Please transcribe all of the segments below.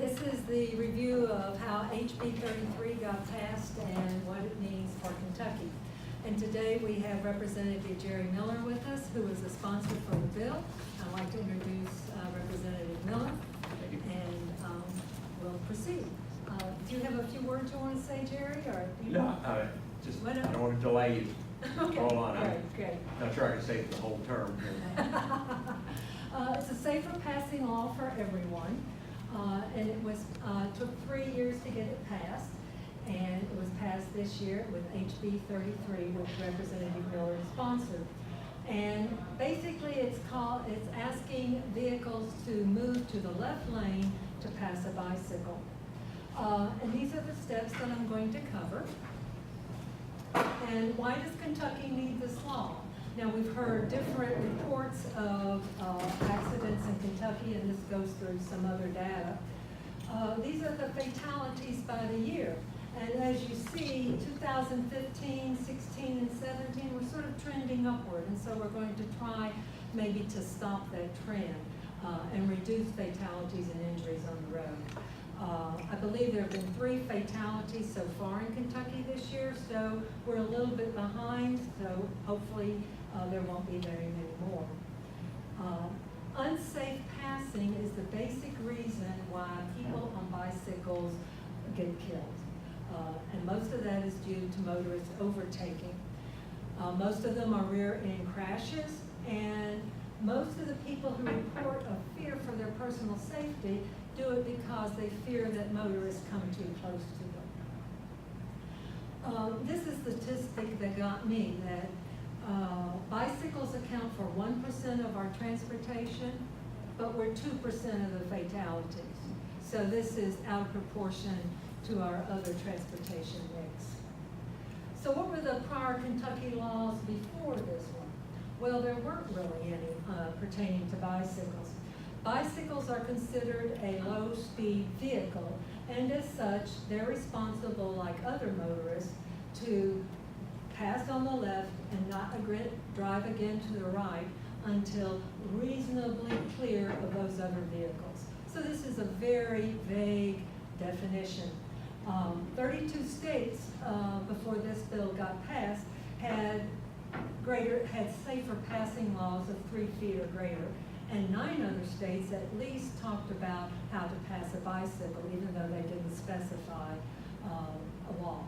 This is the review of how HB 33 got passed and what it means for Kentucky. And today we have Representative Jerry Miller with us, who is the sponsor for the bill. I'd like to introduce Representative Miller, and we'll proceed. Do you have a few words you want to say, Jerry? Or No, I don't want to delay you. Okay, Hold on, great. Not sure I can say the whole term here. It's a safer passing law for everyone, and it was took 3 years to get it passed, and it was passed this year with HB 33, which Representative Miller sponsored. And basically, it's asking vehicles to move to the left lane to pass a bicycle. And these are the steps that I'm going to cover. And why does Kentucky need this law? Now, we've heard different reports of accidents in Kentucky, and this goes through some other data. These are the fatalities by the year. And as you see, 2015, 16, and 17 were sort of trending upward. And so we're going to try maybe to stop that trend and reduce fatalities and injuries on the road. I believe there have been 3 fatalities so far in Kentucky this year, so we're a little bit behind, so hopefully there won't be very many more. Unsafe passing is the basic reason why people on bicycles get killed. And most of that is due to motorists overtaking. Most of them are rear-end crashes, and most of the people who report a fear for their personal safety do it because they fear that motorists come too close to them. This is the statistic that got me, that bicycles account for 1% of our transportation, but we're 2% of the fatalities. So this is out of proportion to our other transportation mix. So what were the prior Kentucky laws before this one? Well, there weren't really any pertaining to bicycles. Bicycles are considered a low-speed vehicle, and as such, they're responsible, like other motorists, to pass on the left and not drive again to the right until reasonably clear of those other vehicles. So this is a very vague definition. 32 states before this bill got passed had safer passing laws of 3 feet or greater. And 9 other states at least talked about how to pass a bicycle, even though they didn't specify a law.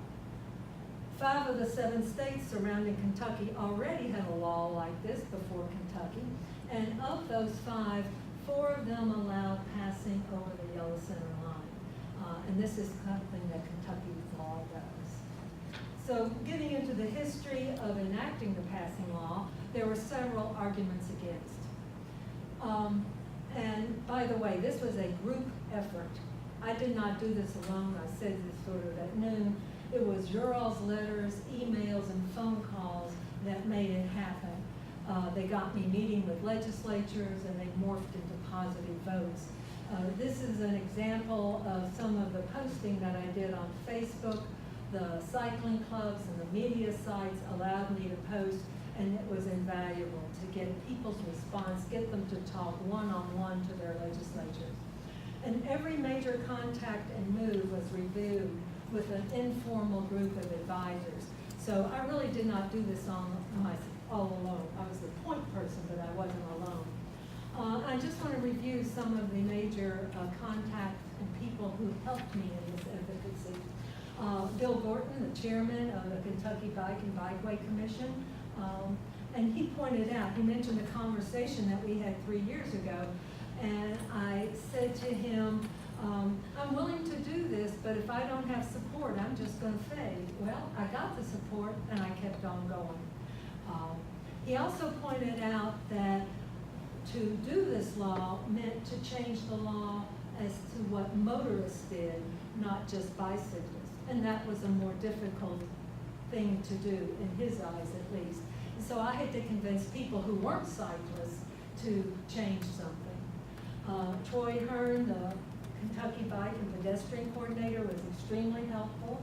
5 of the 7 states surrounding Kentucky already had a law like this before Kentucky. And of those 5, 4 of them allowed passing over the yellow center line. And this is something that Kentucky's law does. So getting into the history of enacting the passing law, there were several arguments against. And by the way, this was a group effort. I did not do this alone. I said this sort of at noon. It was your all's letters, emails, and phone calls that made it happen. They got me meeting with legislatures, and they morphed into positive votes. This is an example of some of the posting that I did on Facebook. The cycling clubs and the media sites allowed me to post, and it was invaluable to get people's response, get them to talk one-on-one to their legislatures. And every major contact and move was reviewed with an informal group of advisors. So I really did not do this all alone. I was the point person, but I wasn't alone. I just want to review some of the major contacts and people who helped me in this advocacy. Bill Gorton, the chairman of the Kentucky Bike and Bikeway Commission, and he pointed out, he mentioned a conversation that we had 3 years ago, and I said to him, I'm willing to do this, but if I don't have support, I'm just going to fade. Well, I got the support, and I kept on going. He also pointed out that to do this law meant to change the law as to what motorists did, not just bicyclists. And that was a more difficult thing to do, in his eyes at least. And so I had to convince people who weren't cyclists to change something. Troy Hearn, the Kentucky Bike and Pedestrian Coordinator, was extremely helpful.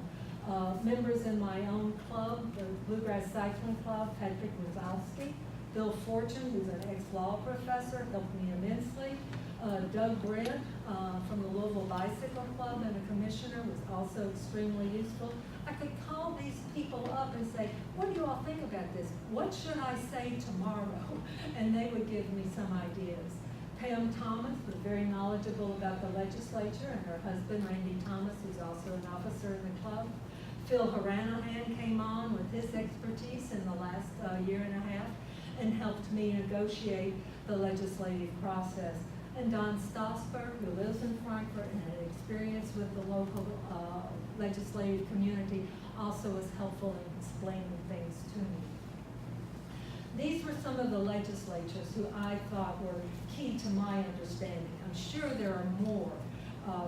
Members in my own club, the Bluegrass Cycling Club, Patrick Wazowski, Bill Fortune, who's an ex-law professor, helped me immensely. Doug Brent from the Louisville Bicycle Club and a commissioner was also extremely useful. I could call these people up and say, what do you all think about this? What should I say tomorrow? And they would give me some ideas. Pam Thomas was very knowledgeable about the legislature, and her husband, Randy Thomas, who's also an officer in the club. Phil Haranahan came on with his expertise in the last year and a half and helped me negotiate the legislative process. And Don Stossberg, who lives in Frankfort and had experience with the local legislative community, also was helpful in explaining things to me. These were some of the legislators who I thought were key to my understanding. I'm sure there are more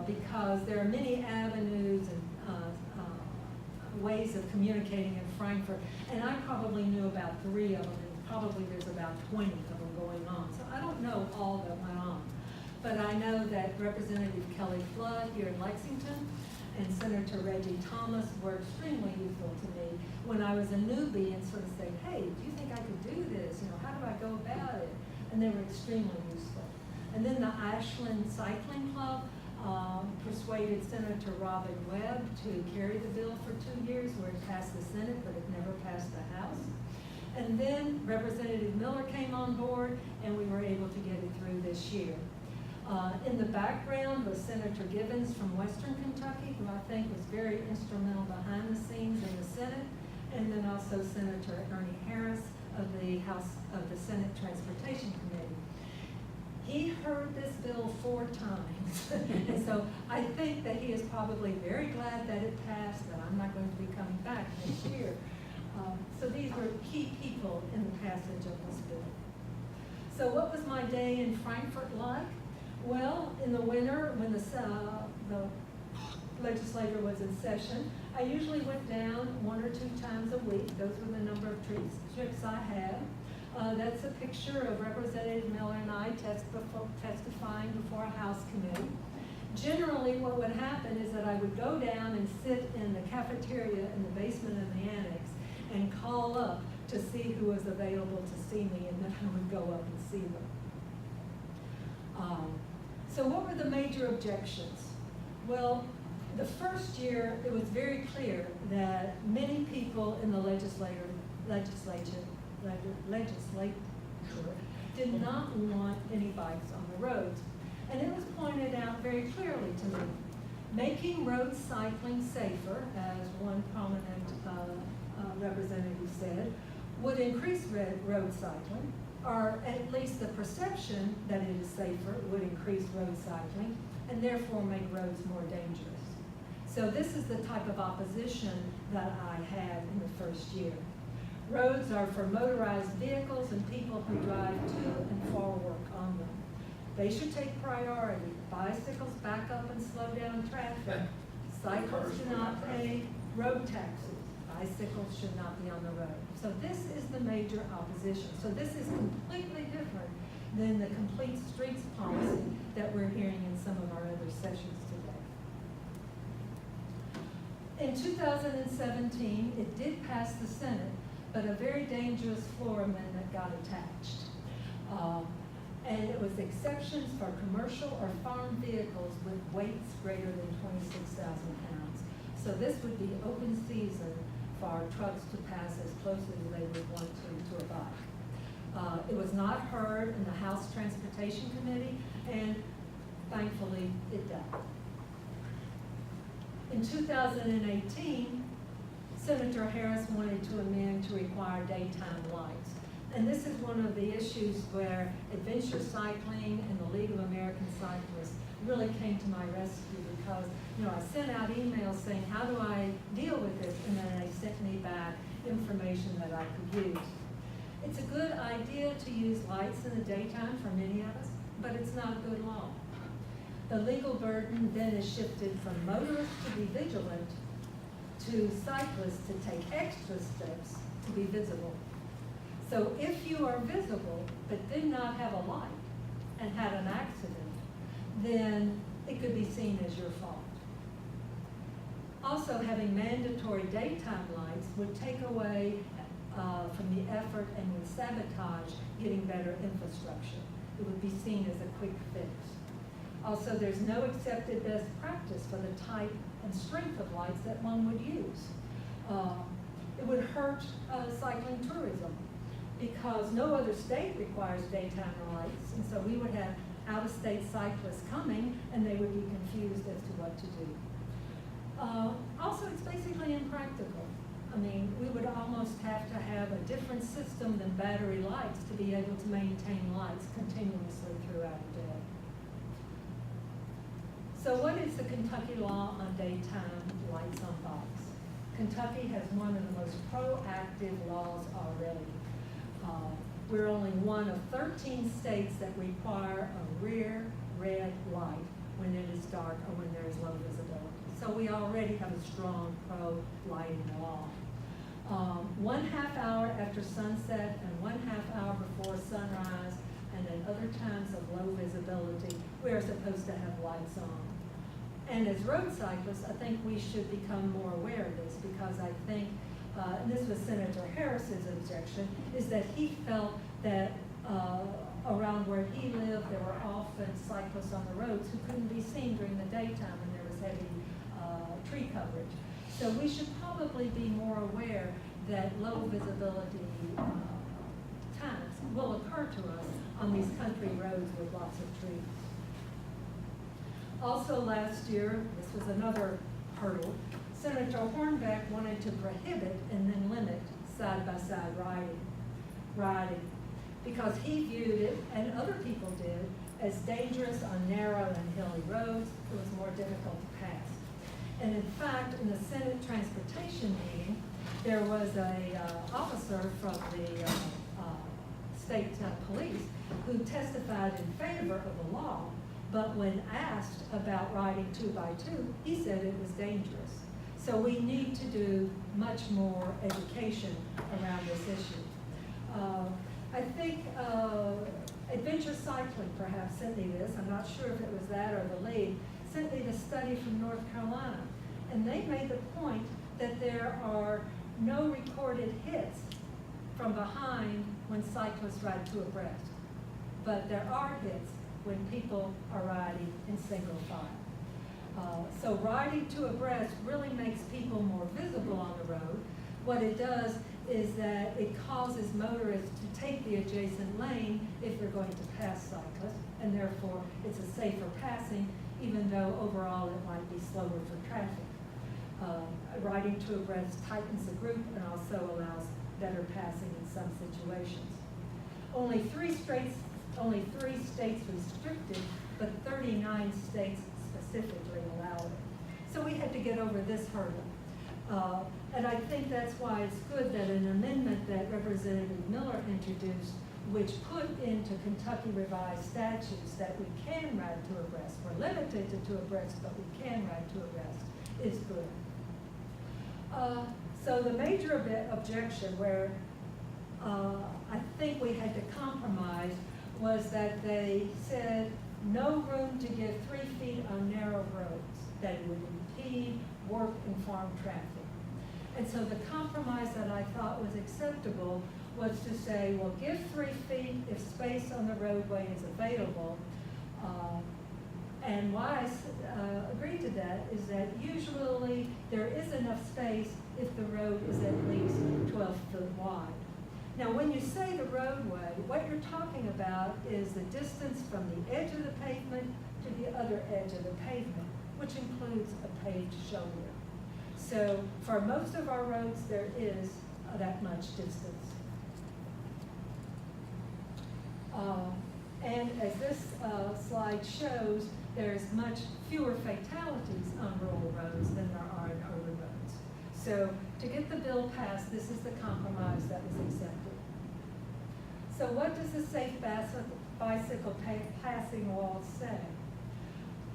because there are many avenues and ways of communicating in Frankfort, and I probably knew about 3 of them, and probably there's about 20 of them going on. So I don't know all that went on. But I know that Representative Kelly Flood here in Lexington and Senator Reggie Thomas were extremely useful to me when I was a newbie and sort of saying, hey, do you think I could do this? You know, how do I go about it? And they were extremely useful. And then the Ashland Cycling Club persuaded Senator Robin Webb to carry the bill for 2 years, where it passed the Senate, but it never passed the House. And then Representative Miller came on board, and we were able to get it through this year. In the background was Senator Gibbons from Western Kentucky, who I think was very instrumental behind the scenes in the Senate, and then also Senator Ernie Harris of the Senate Transportation Committee. He heard this bill 4 times, and so I think that he is probably very glad that it passed, that I'm not going to be coming back next year. So these were key people in the passage of this bill. So what was my day in Frankfort like? Well, in the winter, when the legislature was in session, I usually went down 1 or 2 times a week. Those were the number of trips I had. That's a picture of Representative Miller and I testifying before a House committee. Generally, what would happen is that I would go down and sit in the cafeteria in the basement of the annex and call up to see who was available to see me, and then I would go up and see them. So what were the major objections? Well, the first year, it was very clear that many people in the legislature did not want any bikes on the roads. And it was pointed out very clearly to me. Making road cycling safer, as one prominent representative said, would increase road cycling, or at least the perception that it is safer would increase road cycling, and therefore make roads more dangerous. So this is the type of opposition that I had in the first year. Roads are for motorized vehicles and people who drive to and for work on them. They should take priority. Bicycles back up and slow down traffic. Cycles do not pay road taxes. Bicycles should not be on the road. So this is the major opposition. So this is completely different than the complete streets policy that we're hearing in some of our other sessions today. In 2017, it did pass the Senate, but a very dangerous floor amendment got attached. And it was exceptions for commercial or farm vehicles with weights greater than 26,000 pounds. So this would be open season for our trucks to pass as close as they would want to a bike. It was not heard in the House Transportation Committee, and thankfully it died. In 2018, Senator Harris wanted to amend to require daytime lights. And this is one of the issues where adventure cycling and the League of American Cyclists really came to my rescue, because I sent out emails saying, how do I deal with this? And then they sent me back information that I could use. It's a good idea to use lights in the daytime for many of us, but it's not a good law. The legal burden then is shifted from motorists to be vigilant to cyclists to take extra steps to be visible. So if you are visible but did not have a light and had an accident, then it could be seen as your fault. Also, having mandatory daytime lights would take away from the effort and would sabotage getting better infrastructure. It would be seen as a quick fix. Also, there's no accepted best practice for the type and strength of lights that one would use. It would hurt cycling tourism because no other state requires daytime lights, and so we would have out-of-state cyclists coming and they would be confused as to what to do. Also, it's basically impractical. I mean, we would almost have to have a different system than battery lights to be able to maintain lights continuously throughout the day. So what is the Kentucky law on daytime lights on bikes? Kentucky has one of the most proactive laws already. We're only one of 13 states that require a rear red light when it is dark or when there is low visibility. So we already have a strong pro-lighting law. 1/2 hour after sunset and 1/2 hour before sunrise, and at other times of low visibility, we are supposed to have lights on. And as road cyclists, I think we should become more aware of this, because I think, and this was Senator Harris's objection, is that he felt that around where he lived, there were often cyclists on the roads who couldn't be seen during the daytime when there was heavy tree coverage. So we should probably be more aware that low visibility times will occur to us on these country roads with lots of trees. Also last year, this was another hurdle, Senator Hornbeck wanted to prohibit and then limit side-by-side riding, because he viewed it, and other people did, as dangerous on narrow and hilly roads. It was more difficult to pass. And in fact, in the Senate Transportation meeting, there was a officer from the state police who testified in favor of the law, but when asked about riding 2x2, he said it was dangerous. So we need to do much more education around this issue. I think Adventure Cycling perhaps sent me this. I'm not sure if it was that or the league. Sent me the study from North Carolina. And they made the point that there are no recorded hits from behind when cyclists ride two abreast. But there are hits when people are riding in single file. So riding two abreast really makes people more visible on the road. What it does is that it causes motorists to take the adjacent lane if they're going to pass cyclists, and therefore it's a safer passing, even though overall it might be slower for traffic. Riding two abreast tightens the group and also allows better passing in some situations. Only three states restricted, but 39 states specifically allow it. So we had to get over this hurdle. And I think that's why it's good that an amendment that Representative Miller introduced, which put into Kentucky revised statutes that we can ride two abreast. We're limited to two abreast, but we can ride two abreast, is good. So the major objection where I think we had to compromise was that they said no room to give 3 feet on narrow roads, that it would impede work and farm traffic. And so the compromise that I thought was acceptable was to say, well, give 3 feet if space on the roadway is available. And why I agreed to that is that usually there is enough space if the road is at least 12 foot wide. Now, when you say the roadway, what you're talking about is the distance from the edge of the pavement to the other edge of the pavement, which includes a paved shoulder. So for most of our roads, there is that much distance. And as this slide shows, there's much fewer fatalities on rural roads than there are in urban roads. So to get the bill passed, this is the compromise that was accepted. So what does the Safe Bicycle Passing Law say?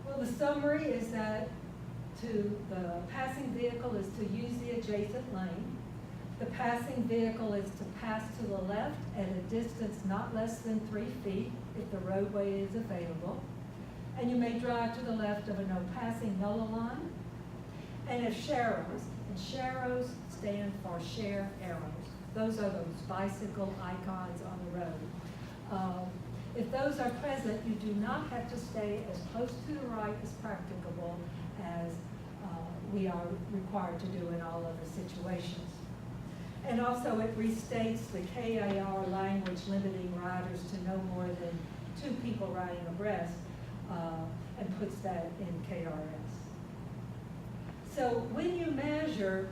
Well, the summary is that the passing vehicle is to use the adjacent lane. The passing vehicle is to pass to the left at a distance not less than 3 feet if the roadway is available. And you may drive to the left of a no passing yellow line. And if sharrows, and sharrows stand for share arrows. Those are those bicycle icons on the road. If those are present, you do not have to stay as close to the right as practicable as we are required to do in all other situations. And also it restates the KAR language limiting riders to no more than 2 people riding abreast and puts that in KRS. So when you measure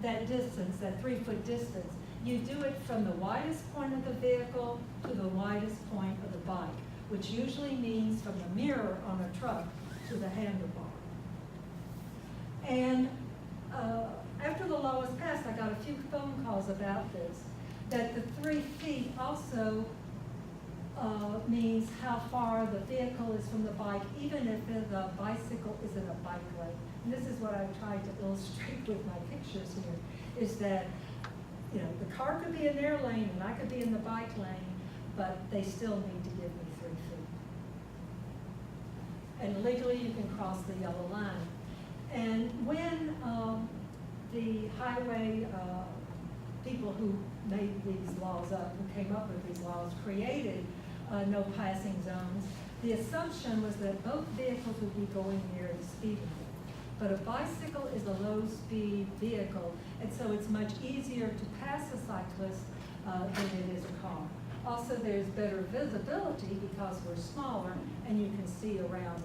that distance, that 3-foot distance, you do it from the widest point of the vehicle to the widest point of the bike, which usually means from the mirror on a truck to the handlebar. And after the law was passed, I got a few phone calls about this, that the 3 feet also means how far the vehicle is from the bike, even if the bicycle is in a bike lane. And this is what I tried to illustrate with my pictures here, is that, you know, the car could be in their lane and I could be in the bike lane, but they still need to give me 3 feet. And legally, you can cross the yellow line. And when the highway people who made these laws up, who came up with these laws, created no passing zones, the assumption was that both vehicles would be going near the speed limit. But a bicycle is a low-speed vehicle, and so it's much easier to pass a cyclist than it is a car. Also, there's better visibility because we're smaller and you can see around.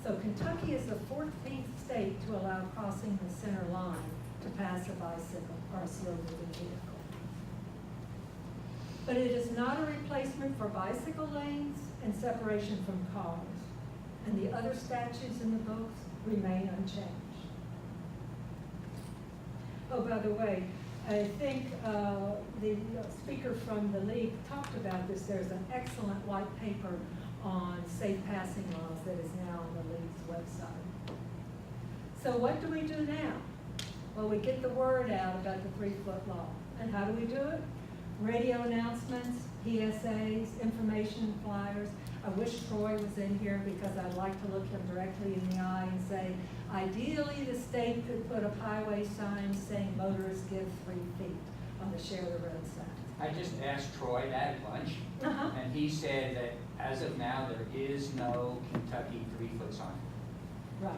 So Kentucky is the 14th state to allow crossing the center line to pass a bicycle or a slow-moving vehicle. But it is not a replacement for bicycle lanes and separation from cars. And the other statutes in the books remain unchanged. Oh, by the way, I think the speaker from the league talked about this. There's an excellent white paper on safe passing laws that is now on the league's website. So what do we do now? Well, we get the word out about the 3-foot law. And how do we do it? Radio announcements, PSAs, information flyers. I wish Troy was in here because I'd like to look him directly in the eye and say, ideally the state could put a highway sign saying motorists give 3 feet on the share the road sign. I just asked Troy that at lunch, and he said that as of now, there is no Kentucky 3-foot sign. Right,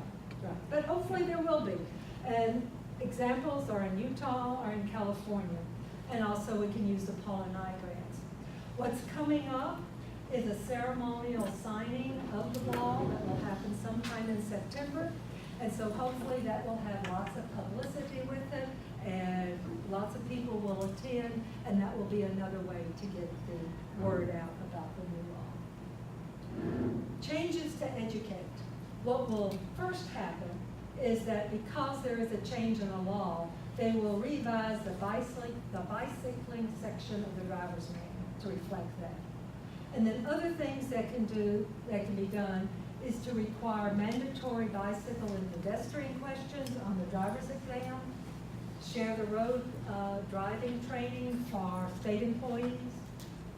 right. But hopefully there will be. And examples are in Utah or in California. And also we can use the Paul and I grants. What's coming up is a ceremonial signing of the law that will happen sometime in September. And so hopefully that will have lots of publicity with it and lots of people will attend, and that will be another way to get the word out about the new law. Changes to educate. What will first happen is that because there is a change in the law, they will revise the bicycling section of the driver's manual to reflect that. And then other things that can be done is to require mandatory bicycle and pedestrian questions on the driver's exam, share the road driving training for state employees,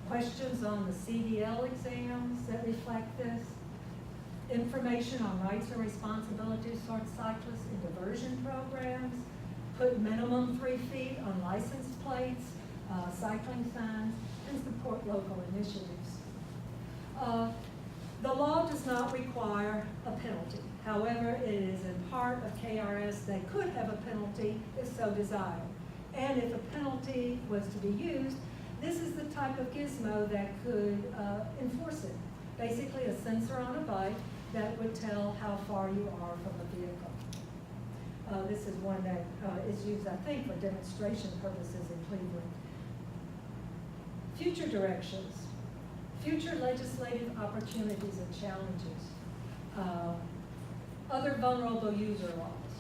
questions on the CDL exams that reflect this, information on rights and responsibilities for cyclists in diversion programs, put minimum 3 feet on license plates, cycling signs, and support local initiatives. The law does not require a penalty. However, it is in part of KRS they could have a penalty if so desired. And if a penalty was to be used, this is the type of gizmo that could enforce it. Basically a sensor on a bike that would tell how far you are from the vehicle. This is one that is used, I think, for demonstration purposes in Cleveland. Future directions. Future legislative opportunities and challenges. Other vulnerable user laws.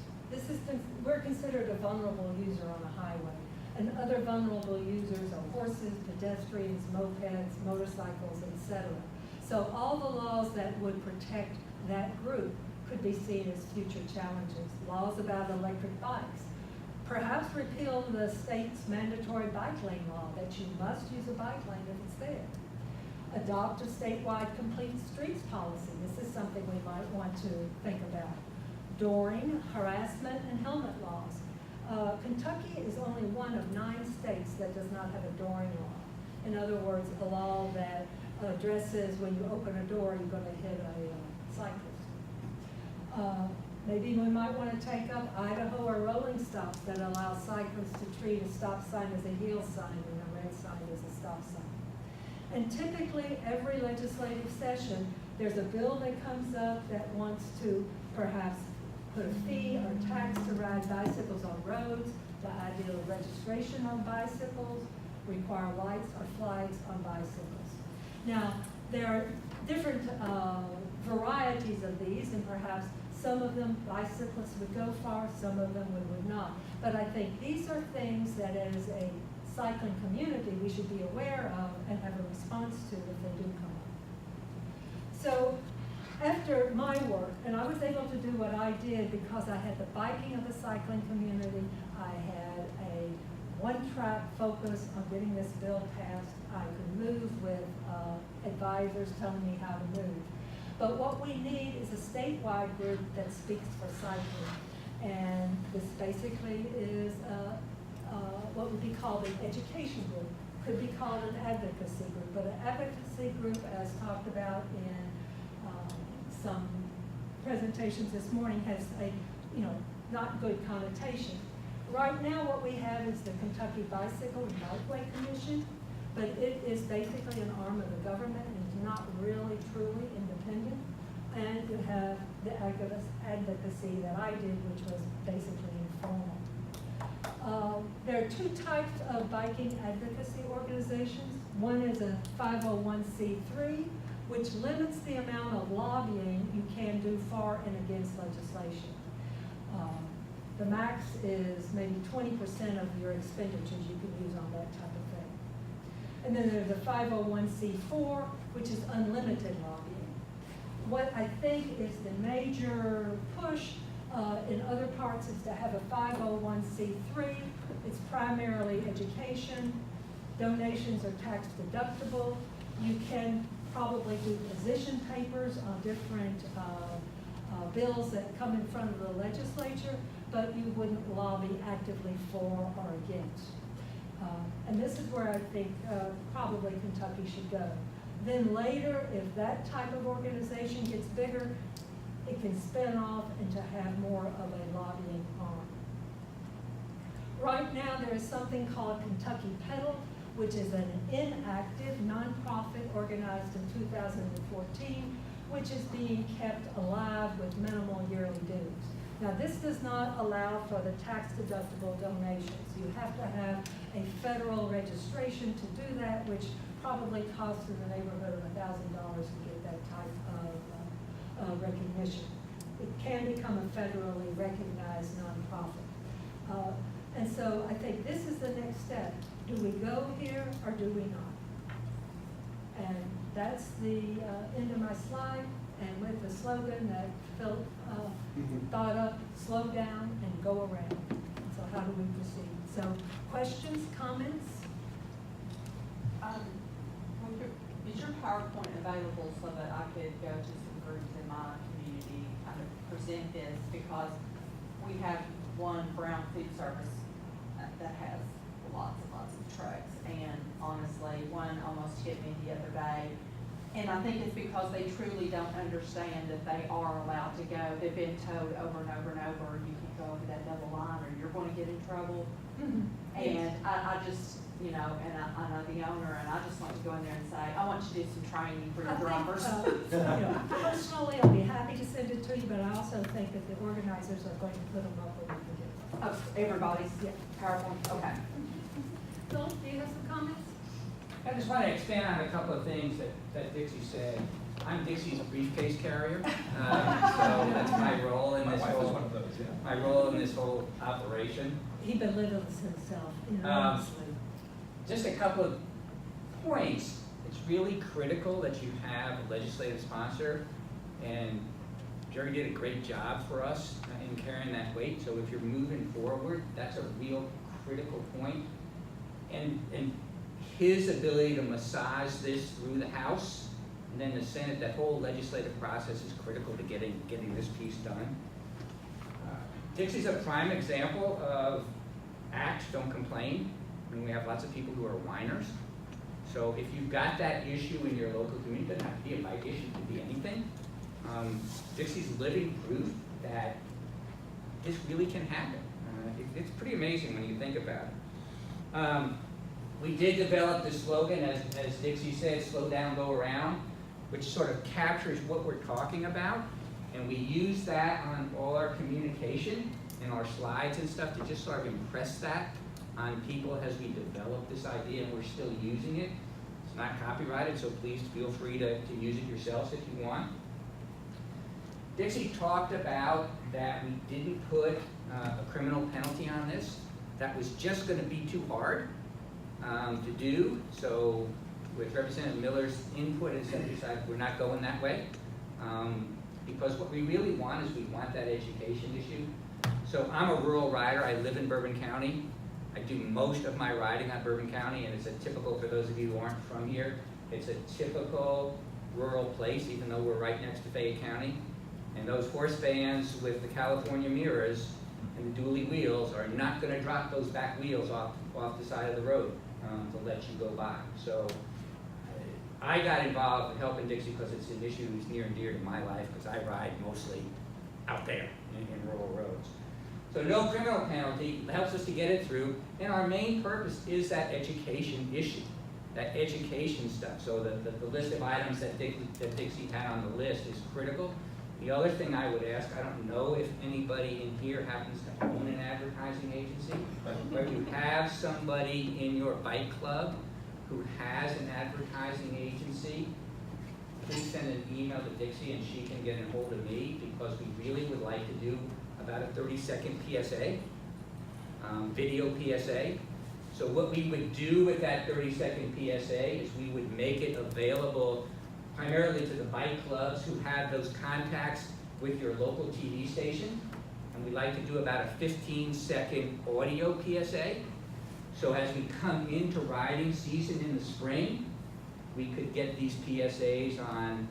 We're considered a vulnerable user on a highway. And other vulnerable users are horses, pedestrians, mopeds, motorcycles, etc. So all the laws that would protect that group could be seen as future challenges. Laws about electric bikes. Perhaps repeal the state's mandatory bike lane law that you must use a bike lane if it's there. Adopt a statewide complete streets policy. This is something we might want to think about. Dooring, harassment, and helmet laws. Kentucky is only one of 9 states that does not have a dooring law. In other words, a law that addresses when you open a door, you're going to hit a cyclist. Maybe we might want to take up Idaho or rolling stops that allow cyclists to treat a stop sign as a yield sign and a red sign as a stop sign. And typically, every legislative session, there's a bill that comes up that wants to perhaps put a fee or tax to ride bicycles on roads, the idea of registration on bicycles, require lights or flags on bicycles. Now, there are different varieties of these, and perhaps some of them bicyclists would go for, some of them would not. But I think these are things that as a cycling community we should be aware of and have a response to if they do come up. So after my work, and I was able to do what I did because I had the biking of the cycling community, I had a one-track focus on getting this bill passed. I could move with advisors telling me how to move. But what we need is a statewide group that speaks for cycling. And this basically is what would be called an education group. Could be called an advocacy group. But an advocacy group, as talked about in some presentations this morning, has a not good connotation. Right now what we have is the Kentucky Bicycle and Bikeway Commission, but it is basically an arm of the government and is not really truly independent. And you have the advocacy that I did, which was basically informal. There are 2 types of biking advocacy organizations. One is a 501c3, which limits the amount of lobbying you can do for and against legislation. The max is maybe 20% of your expenditures you can use on that type of thing. And then there's a 501c4, which is unlimited lobbying. What I think is the major push in other parts is to have a 501c3. It's primarily education. Donations are tax deductible. You can probably do position papers on different bills that come in front of the legislature, but you wouldn't lobby actively for or against. And this is where I think probably Kentucky should go. Then later, if that type of organization gets bigger, it can spin off and to have more of a lobbying arm. Right now, there is something called Kentucky Pedal, which is an inactive nonprofit organized in 2014, which is being kept alive with minimal yearly dues. Now, this does not allow for the tax-deductible donations. You have to have a federal registration to do that, which probably costs in the neighborhood of $1,000 to get that type of recognition. It can become a federally recognized nonprofit. And so I think this is the next step. Do we go here or do we not? And that's the end of my slide. And with the slogan that Phil thought up, slow down and go around. So how do we proceed? So questions, comments? Is your PowerPoint available so that I could go to some groups in my community, kind of present this? Because we have one Brown Food Service that has lots and lots of trucks. And honestly, one almost hit me the other day. And I think it's because they truly don't understand that they are allowed to go. They've been told over and over and over, you can go over that double line or you're going to get in trouble. Mm-hmm. And I just, and I know the owner, and I just want to go in there and say, I want you to do some training for your drivers. Personally, I'll be happy to send it to you, but I also think that the organizers are going to put them up where we can get them. Everybody's PowerPoint? Okay. Phil, do you have some comments? I just want to expand on a couple of things that Dixie said. I'm Dixie's briefcase carrier, so that's my role in this whole operation. He belittles himself enormously. Just a couple of points. It's really critical that you have a legislative sponsor, and Jerry did a great job for us in carrying that weight. So if you're moving forward, that's a real critical point. And his ability to massage this through the House and then the Senate, that whole legislative process is critical to getting this piece done. Dixie's a prime example of facts, don't complain. I mean, we have lots of people who are whiners. So if you've got that issue in your local community, it doesn't have to be a bike issue, it could be anything. Dixie's living proof that this really can happen. It's pretty amazing when you think about it. We did develop the slogan, as Dixie said, slow down, go around, which sort of captures what we're talking about. And we use that on all our communication and our slides and stuff to just sort of impress that on people as we develop this idea, and we're still using it. It's not copyrighted, so please feel free to use it yourselves if you want. Dixie talked about that we didn't put a criminal penalty on this. That was just going to be too hard to do. So with Representative Miller's input and stuff, we decided we're not going that way. Because what we really want is we want that education issue. So I'm a rural rider. I live in Bourbon County. I do most of my riding on Bourbon County, and it's a typical, for those of you who aren't from here, it's a typical rural place, even though we're right next to Fayette County. And those horse vans with the California mirrors and the dually wheels are not going to drop those back wheels off the side of the road to let you go by. So I got involved in helping Dixie because it's an issue that's near and dear to my life, because I ride mostly out there in rural roads. So no criminal penalty helps us to get it through, and our main purpose is that education issue, that education stuff. So the list of items that Dixie had on the list is critical. The other thing I would ask, I don't know if anybody in here happens to own an advertising agency, but if you have somebody in your bike club who has an advertising agency, please send an email to Dixie and she can get a hold of me, because we really would like to do about a 30-second PSA, video PSA. So what we would do with that 30-second PSA is we would make it available primarily to the bike clubs who have those contacts with your local TV station. And we like to do about a 15-second audio PSA. So as we come into riding season in the spring, we could get these PSAs on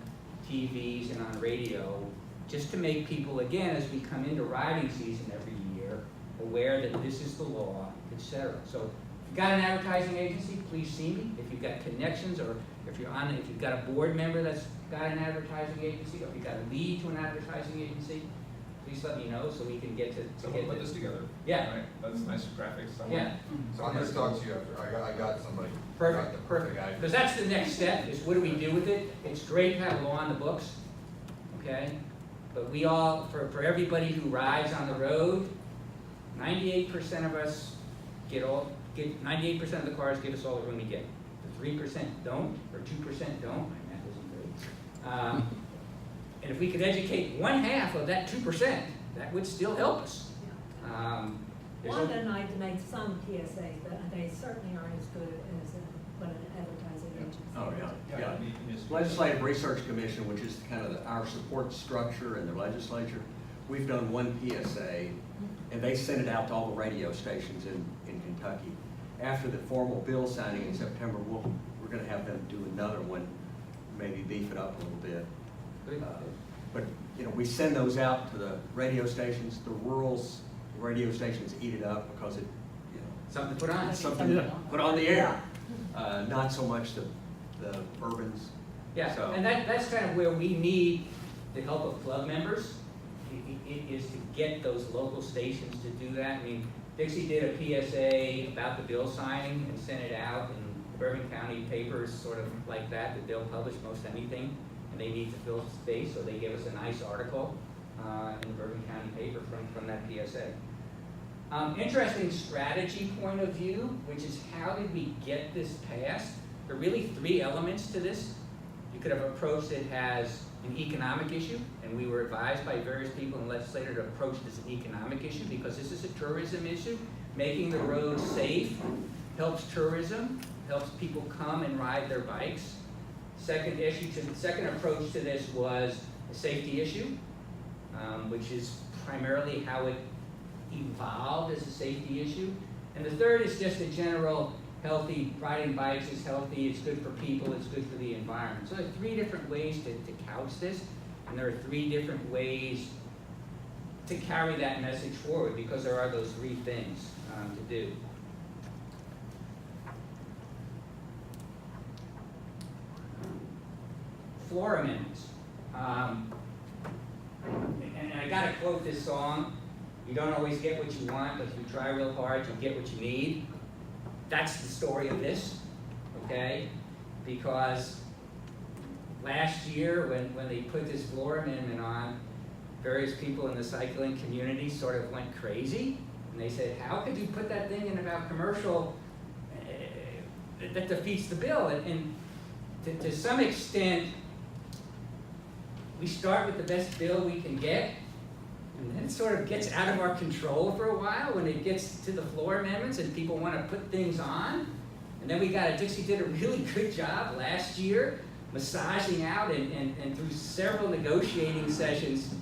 TVs and on radio, just to make people, again, as we come into riding season every year, aware that this is the law, etc. So if you've got an advertising agency, please see me. If you've got connections, or if you've got a board member that's got an advertising agency, or if you've got a lead to an advertising agency, please let me know so we can get to. Someone put this together. Yeah. Right? That's nice graphics. Yeah. So I'm gonna talk to you after, I got somebody. Perfect, Got the perfect. guy. Because that's the next step, is what do we do with it? It's great to have a law on the books, okay? But we all, for everybody who rides on the road, 98% of us get 98% of the cars give us all the room we get. The 3% don't, or 2% don't, my math isn't great. And if we could educate 1/2 of that 2%, that would still help us. Wanda and I make some PSAs, but they certainly aren't as good as what an advertising agency. Oh, yeah, yeah. you just- Legislative Research Commission, which is kind of our support structure in the legislature, we've done one PSA, and they sent it out to all the radio stations in Kentucky. After the formal bill signing in September, we're going to have them do another one, maybe beef it up a little bit. But we send those out to the radio stations. The rural radio stations eat it up because it, Something to put on. it's something to put on the air. Not so much the urbans. Yeah, So- and that's kind of where we need the help of club members, is to get those local stations to do that. I mean, Dixie did a PSA about the bill signing and sent it out, and the Bourbon County papers sort of like that they'll publish most anything, and they need to fill space, so they gave us a nice article in the Bourbon County paper from that PSA. Interesting strategy point of view, which is how did we get this passed? There are really 3 elements to this. You could have approached it as an economic issue, and we were advised by various people in the legislature to approach it as an economic issue because this is a tourism issue. Making the roads safe helps tourism, helps people come and ride their bikes. Second approach to this was a safety issue, which is primarily how it evolved as a safety issue. And the third is just a general healthy, riding bikes is healthy, it's good for people, it's good for the environment. So there are 3 different ways to couch this, and there are 3 different ways to carry that message forward, because there are those 3 things to do. floor amendments. And I gotta quote this song, you don't always get what you want, but if you try real hard, you'll get what you need. That's the story of this, okay? Because last year, when they put this floor amendment on, various people in the cycling community sort of went crazy. And they said, how could you put that thing in about commercial that defeats the bill? And to some extent, we start with the best bill we can get, and then it sort of gets out of our control for a while when it gets to the floor amendments and people want to put things on. And then Dixie did a really good job last year massaging out and through several negotiating sessions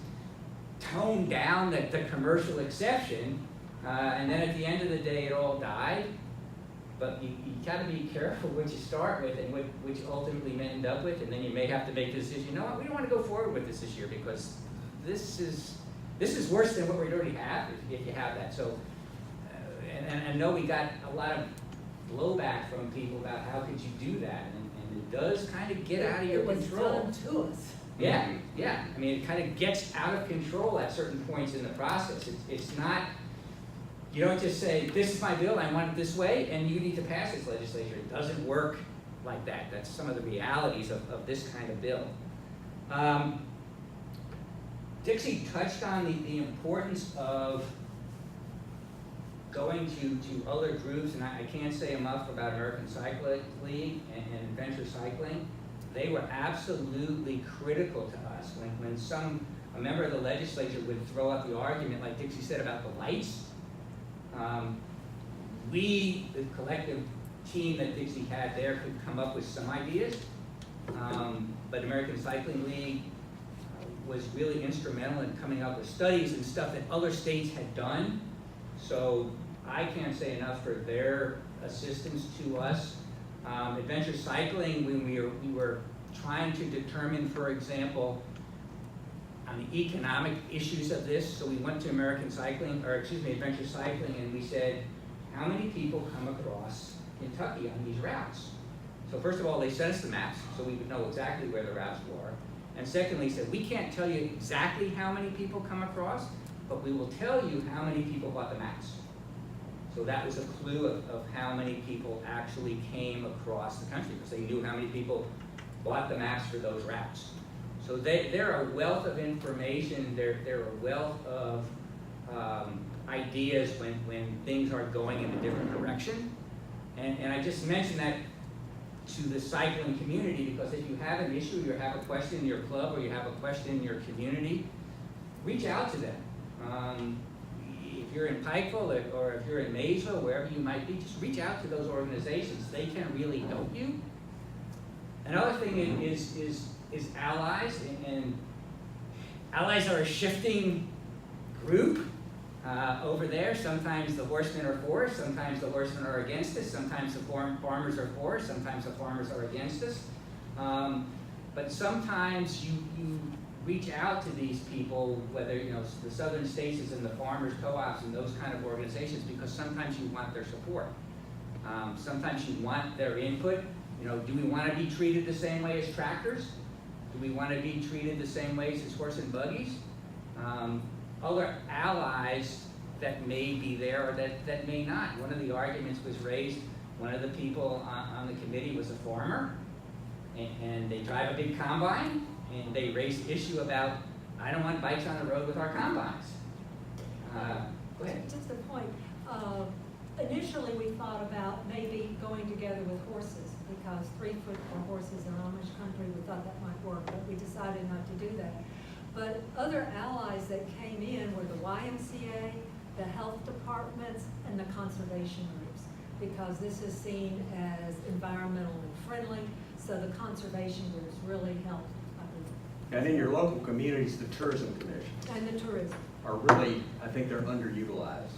toned down the commercial exception. And then at the end of the day, it all died. But you got to be careful what you start with and what you ultimately may end up with, and then you may have to make the decision, you know what, we don't want to go forward with this year because this is worse than what we already have if you have that. So, and I know we got a lot of blowback from people about how could you do that, and it does kind of get out of your control. It was done to us. Yeah, yeah. I mean, it kind of gets out of control at certain points in the process. It's not. You don't just say, this is my bill, I want it this way, and you need to pass this legislature. It doesn't work like that. That's some of the realities of this kind of bill. Dixie touched on the importance of going to other groups, and I can't say enough about American Cycling League and Adventure Cycling. They were absolutely critical to us. When a member of the legislature would throw up the argument, like Dixie said, about the lights, we, the collective team that Dixie had there, could come up with some ideas, but American Cycling League was really instrumental in coming up with studies and stuff that other states had done. So I can't say enough for their assistance to us. Adventure Cycling, when we were trying to determine, for example, on the economic issues of this, so we went to Adventure Cycling, and we said, how many people come across Kentucky on these routes? So first of all, they sent us the maps, so we would know exactly where the routes were. And secondly, said, we can't tell you exactly how many people come across, but we will tell you how many people bought the maps. So that was a clue of how many people actually came across the country, because they knew how many people bought the maps for those routes. So they're a wealth of information, they're a wealth of ideas when things are going in a different direction. And I just mentioned that to the cycling community because if you have an issue, you have a question in your club or you have a question in your community, reach out to them. If you're in Pikeville or if you're in Maysville, wherever you might be, just reach out to those organizations. They can really help you. Another thing is allies, and allies are a shifting group over there. Sometimes the horsemen are for us, sometimes the horsemen are against us, sometimes the farmers are for us, sometimes the farmers are against us. But sometimes you reach out to these people, whether the southern states and the farmers co-ops and those kind of organizations, because sometimes you want their support. Sometimes you want their input. Do we want to be treated the same way as tractors? Do we want to be treated the same ways as horse and buggies? Other allies that may be there or that may not. One of the arguments was raised, one of the people on the committee was a farmer, and they drive a big combine, and they raised the issue about, I don't want bikes on the road with our combines. Go ahead. Just a point. Initially, we thought about maybe going together with horses, because 3 foot for horses in Amish country, we thought that might work, but we decided not to do that. But other allies that came in were the YMCA, the health departments, and the conservation groups, because this is seen as environmentally friendly, so the conservation groups really helped, I believe. And in your local communities, the tourism commission And the tourism. are really, I think they're underutilized.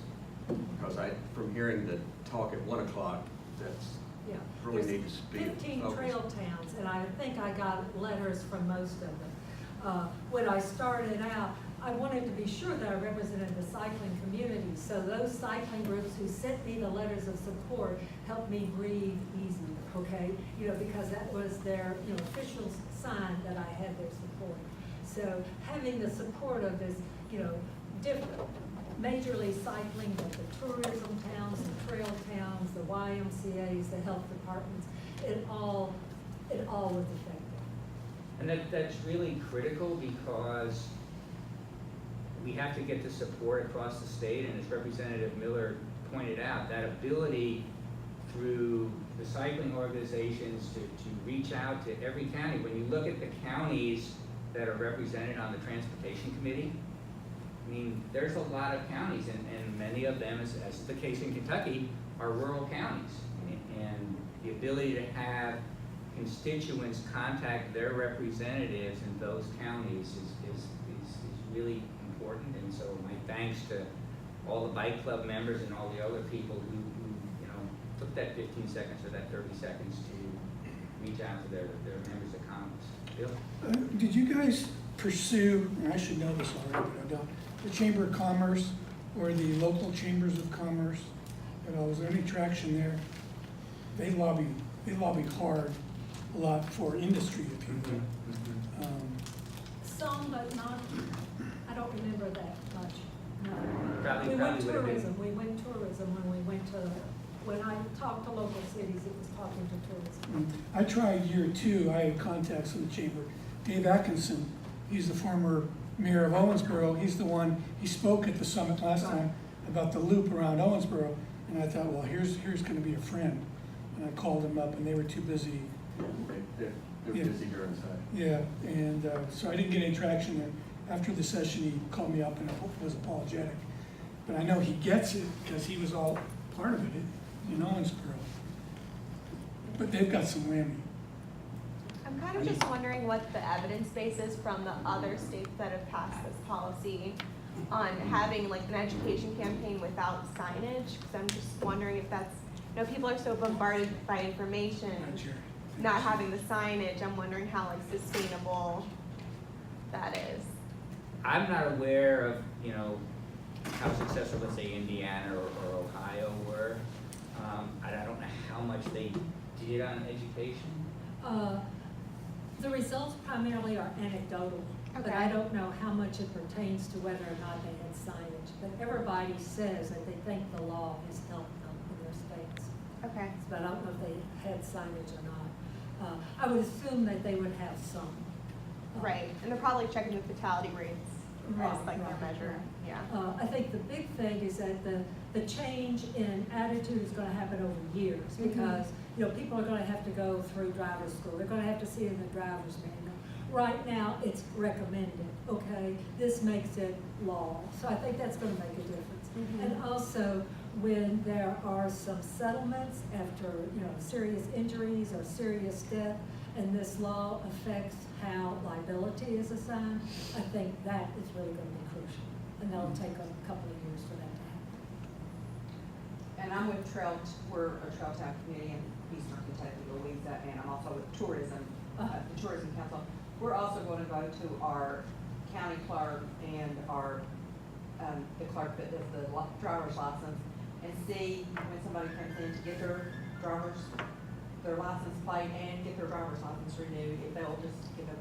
Because from hearing the talk at 1 o'clock, that's Yeah. really There's need to be 15 focused. trail towns, and I think I got letters from most of them. When I started out, I wanted to be sure that I represented the cycling community. So those cycling groups who sent me the letters of support helped me breathe easier, okay? You know, because that was their, you know, official sign that I had their support. So having the support of this, you know, different, majorly cycling, but the tourism towns, the trail towns, the YMCA's, the health departments, it all was effective. And that's really critical because we have to get the support across the state, and as Representative Miller pointed out, that ability through the cycling organizations to reach out to every county. When you look at the counties that are represented on the Transportation Committee, I mean, there's a lot of counties, and many of them, as is the case in Kentucky, are rural counties. And the ability to have constituents contact their representatives in those counties is really important. And so my thanks to all the bike club members and all the other people who you know, took that 15 seconds or that 30 seconds to reach out to their members of Congress. Bill? Did you guys pursue, and I should know this already, but I don't, the Chamber of Commerce or the local chambers of commerce at all? Was there any traction there? They lobby hard a lot for industry, if you will. Some, but not, I don't remember that much, no. Probably We went would've been- tourism when we went to, when I talked to local cities, it was talking to tourism. I tried year two, I had contacts in the chamber. Dave Atkinson, he's the former mayor of Owensboro, he's the one, he spoke at the summit last time about the loop around Owensboro, and I thought, well, here's gonna be a friend. And I called him up and they were too busy. They're Yeah. busy during the session. Yeah, and so I didn't get any traction there. After the session, he called me up and was apologetic. But I know he gets it because he was all part of it in Owensboro. But they've got some whammy. I'm kind of just wondering what the evidence base is from the other states that have passed this policy on having like an education campaign without signage. Because I'm just wondering if that's, you know, people are so bombarded by information, Not sure. not having the signage. I'm wondering how like sustainable that is. I'm not aware of, you know, how successful, let's say, Indiana or Ohio were. I don't know how much they did on education. The results primarily are anecdotal, but Okay. I don't know how much it pertains to whether or not they had signage. But everybody says that they think the law has helped them in their states. Okay. But I don't know if they had signage or not. I would assume that they would have some. Right, and they're probably checking the fatality rates Right, as like right, their measure. right. Yeah. I think the big thing is that the change in attitude is gonna happen over years, because, you know, people are gonna have to go through driver's school, they're gonna have to see it in the driver's manual. Right now, it's recommended, okay? This makes it law, so I think that's gonna make a difference. And also, when there are some settlements after, you know, serious injuries or serious death, and this law affects how liability is assigned, I think that is really gonna be crucial. And that'll take a couple of years for that to happen. And I'm with we're a Trail Town committee in Eastern Kentucky, Louisa, and I'm also with tourism, the Tourism Council. We're also going to go to our county clerk and our, the clerk that does the driver's license, and see when somebody comes in to get their license plate and get their driver's license renewed, if they'll just give them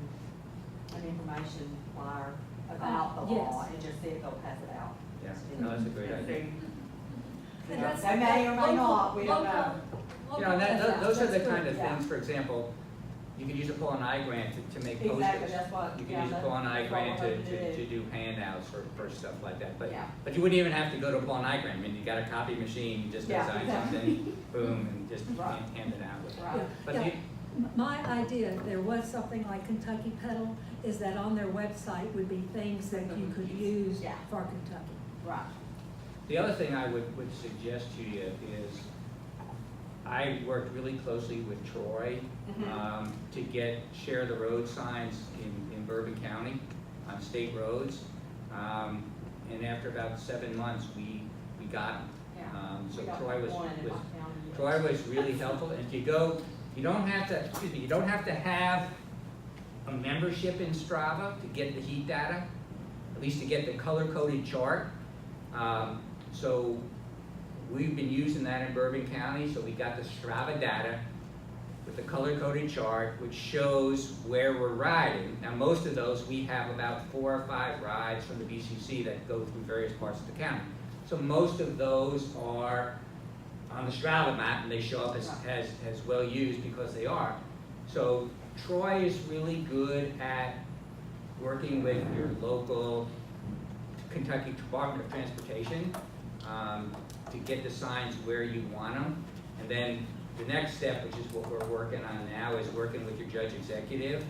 an information flyer about the law, Yes. and just see if they'll pass it out. Yeah, no, that's a great idea. And that's- They may or may not, we don't know. You know, and those are the That's kind good. of things, for example, you could use a pull-and-I grant to make posters. Exactly, that's what- You yeah, could use a that's pull-and-I what grant we're to hoping to do handouts for stuff like that. But Yeah. but you wouldn't even have to go to a pull-and-I grant. I mean, you got a copy machine, you just Yeah, design exactly. something, boom, and just Right. hand it out. Right. But Yeah. you, My idea, if there was something like Kentucky Pedal, is that on their website would be things that you could use Yeah. for Kentucky. Right. the other thing I would suggest to you is, I worked really closely with Troy to share the road signs in Bourbon County on state roads. And after about 7 months, we got them. Yeah. So We got Troy was one in my county, yes. Troy was really helpful. And if you go, you don't have to have a membership in Strava to get the heat data. at least to get the color-coded chart. So we've been using that in Bourbon County, so we got the Strava data with the color-coded chart, which shows where we're riding. Now, most of those, we have about 4 or 5 rides from the BCC that go through various parts of the county. So most of those are on the Strava map, and they show up as well used because they are. So Troy is really good at working with your local Kentucky Department of Transportation to get the signs where you want them. And then the next step, which is what we're working on now, is working with your judge executive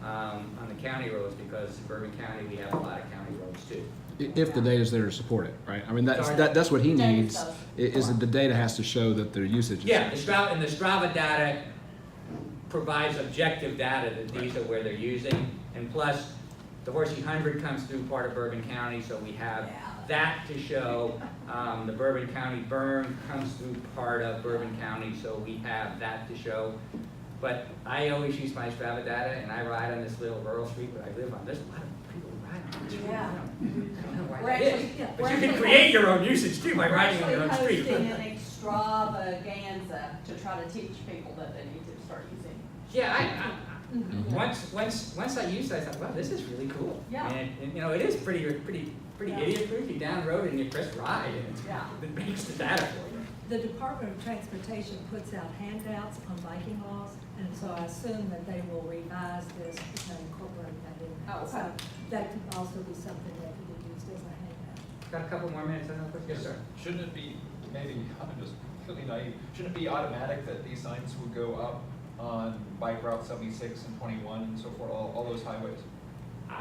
on the county roads, because in Bourbon County, we have a lot of county roads too. If the data's there to support it, right? I mean, Sorry? that's what he Data needs, does is that the data has to show that their usage is. Yeah, the Strava data provides objective data that these are where they're using. And plus, the Horsey 100 comes through part of Bourbon County, so we have that to show. The Bourbon County burn comes through part of Bourbon County, so we have that to show. But I always use my Strava data, and I ride on this little rural street where I live on. There's a lot of people who ride on this street. Yeah. I don't know why We're that actually- is. we're But you can actually create your own usage too by riding on your own We're street. actually posting an extravaganza to try to teach people that they need to start using. Yeah, once I used it, I thought, wow, this is really cool. Yeah. And you know, it is pretty Yeah. idiot-proof. You down the road and you press ride, and Yeah. it makes the data for you. The Department of Transportation puts out handouts on biking laws, and so I assume that they will revise this to incorporate that in there. Oh, okay. So that could also be something that could be used as a handout. Got a couple more minutes, I don't know. Yes, sir. Shouldn't it be, maybe, I'm just really naive, shouldn't it be automatic that these signs would go up on bike route 76 and 21 and so forth, all those highways?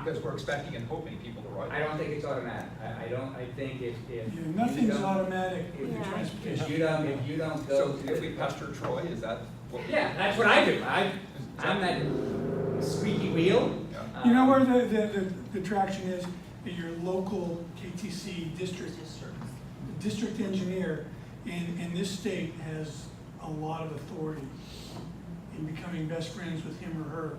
Because we're expecting and hoping people to ride. I don't think it's automatic. I think if Yeah, you nothing's don't- automatic with the Yeah. transportation. if you don't go So through if we it- pester Troy, is that what? Yeah, that's what I do. I'm that squeaky wheel. Yeah. You know where the traction is? At your local KTC district. The district engineer in this state has a lot of authority in becoming best friends with him or her.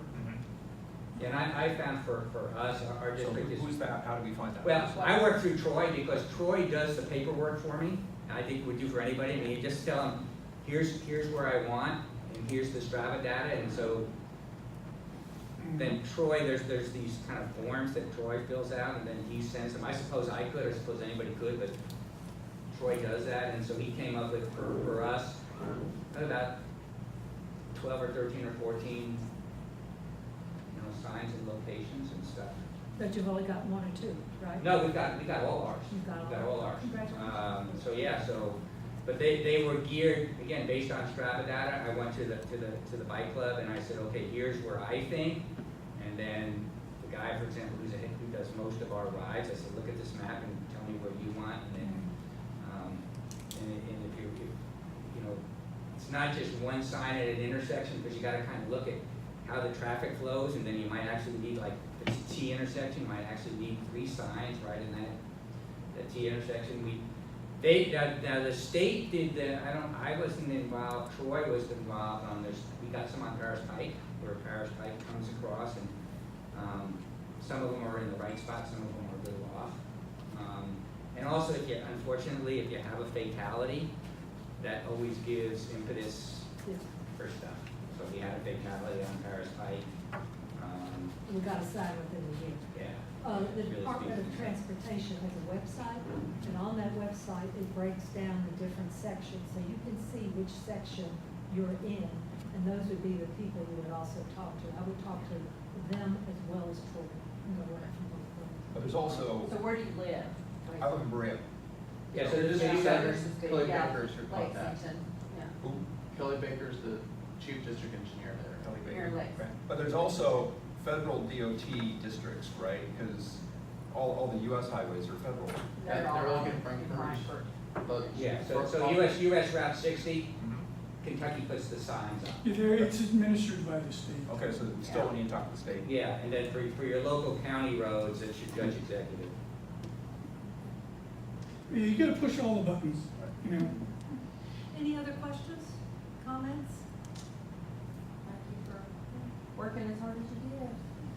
And I found for us, our So district is. who's that? How do we find that? Well, I work through Troy because Troy does the paperwork for me. And I think it would do for anybody. I mean, you just tell them, here's where I want, and here's the Strava data, and so then Troy, there's these kind of forms that Troy fills out, and then he sends them. I suppose I could, I suppose anybody could, but Troy does that, and so he came up with, for us, about 12 or 13 or 14, signs and locations and stuff. But you've only got 1 or 2, right? No, we got all ours. You've got all We've got all ours. Congratulations. So yeah, but they were geared, again, based on Strava data. I went to the bike club and I said, okay, here's where I think. And then the guy, for example, who does most of our rides, I said, look at this map and tell me where you want. And then, and if you know, it's not just one sign at an intersection, because you got to kind of look at how the traffic flows, and then you might actually need, like, the T intersection, you might actually need 3 signs right in that T intersection. Now the state did I wasn't involved, Troy was involved on this. We got some on Paris Pike, where Paris Pike comes across, and some of them are in the right spot, some of them are a little off. And also, unfortunately, if you have a fatality, that always gives impetus Yeah. for stuff. So we had a fatality on Paris Pike. We got a sign within the year. Yeah. The Really Department of speaking. Transportation has a website, and on that website, it breaks down the different sections, so you can see which section you're in, and those would be the people you would also talk to. I would talk to them as well as Troy, and go right from both of them. But there's also, So where do you live? I live in Berea. Yeah, so there's Yeah, a versus the- Kelly yeah, Baker's your contact. Lexington, yeah. Who? Kelly Baker's the chief district engineer there. Kelly Baker. Here in Lex. Okay. But there's also federal DOT districts, right? Because all the US highways are federal. They're all looking in Frankfort. But Yeah, so for- US Route 60, Mhm. Kentucky puts the signs up. It's administered by the state. Okay, so still when you talk to the state. Yeah, and then for your local county roads, it's your judge executive. Yeah, you gotta push all the buttons, you know. Any other questions, comments? Thank you for working as hard as you did.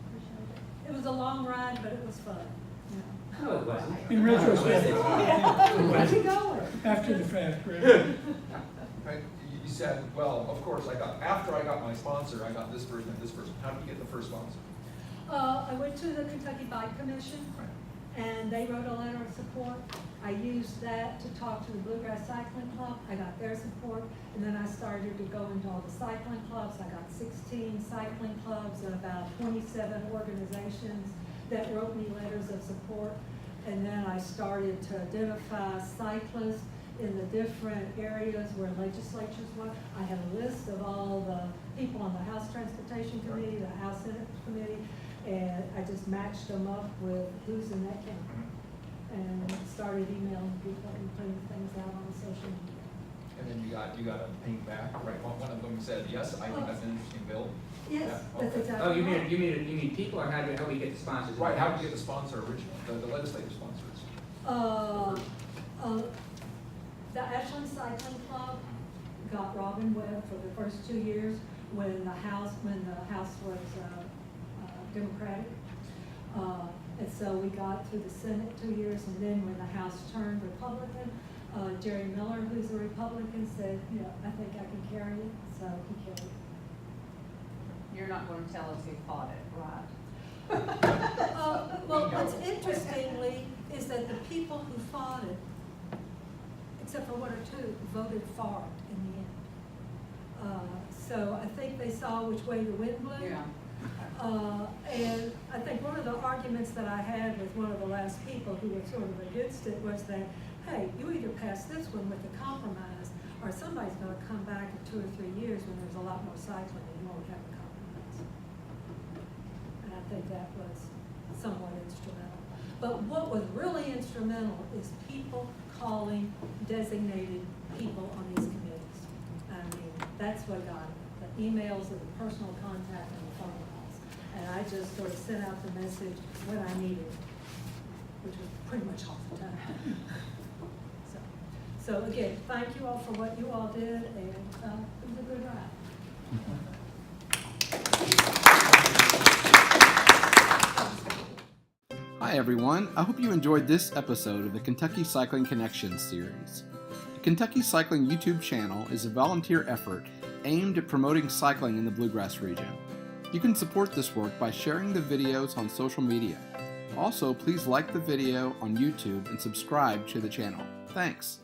Appreciate it. It was a long ride, but it was fun. Yeah. No, it wasn't. In retrospect, Where'd you go? after the fact, right? Right, you said, well, of course, after I got my sponsor, I got this person and this person. How did you get the first sponsor? I went to the Kentucky Bike Commission, and they wrote a letter of support. I used that to talk to the Bluegrass Cycling Club. I got their support, and then I started to go into all the cycling clubs. I got 16 cycling clubs and about 27 organizations that wrote me letters of support. And then I started to identify cyclists in the different areas where legislatures were. I had a list of all the people on the House Transportation Committee, the House Senate Committee, and I just matched them up with who's in that county. And started emailing people and putting things out on social media. And then you got a ping back, right? One of them said, yes, I think that's an interesting bill. Yes, Yeah, that's okay. exactly Oh, right. you mean people, or how do we get the sponsors? Right, how did you get the sponsor originally, the legislative sponsors? The Ashland Cycling Club got Robin Webb for the first 2 years when the House was Democratic. And so we got through the Senate 2 years, and then when the House turned Republican, Jerry Miller, who's a Republican, said, I think I can carry it, so he carried it. You're not going to tell us who fought it, right? Well, what's interestingly is that the people who fought it, except for one or two, voted for it in the end. So I think they saw which way the wind blew. Yeah. And I think one of the arguments that I had with one of the last people who were sort of against it was that, hey, you either pass this one with a compromise, or somebody's gonna come back in 2 or 3 years when there's a lot more cycling and you won't have a compromise. And I think that was somewhat instrumental. But what was really instrumental is people calling designated people on these committees. I mean, that's what got it, the emails and the personal contact and the phone calls. And I just sort of sent out the message when I needed it, which was pretty much all the time. So again, thank you all for what you all did, and it was a good ride. Hi everyone, I hope you enjoyed this episode of the Kentucky Cycling Connections series. The Kentucky Cycling YouTube channel is a volunteer effort aimed at promoting cycling in the Bluegrass region. You can support this work by sharing the videos on social media. Also, please like the video on YouTube and subscribe to the channel. Thanks.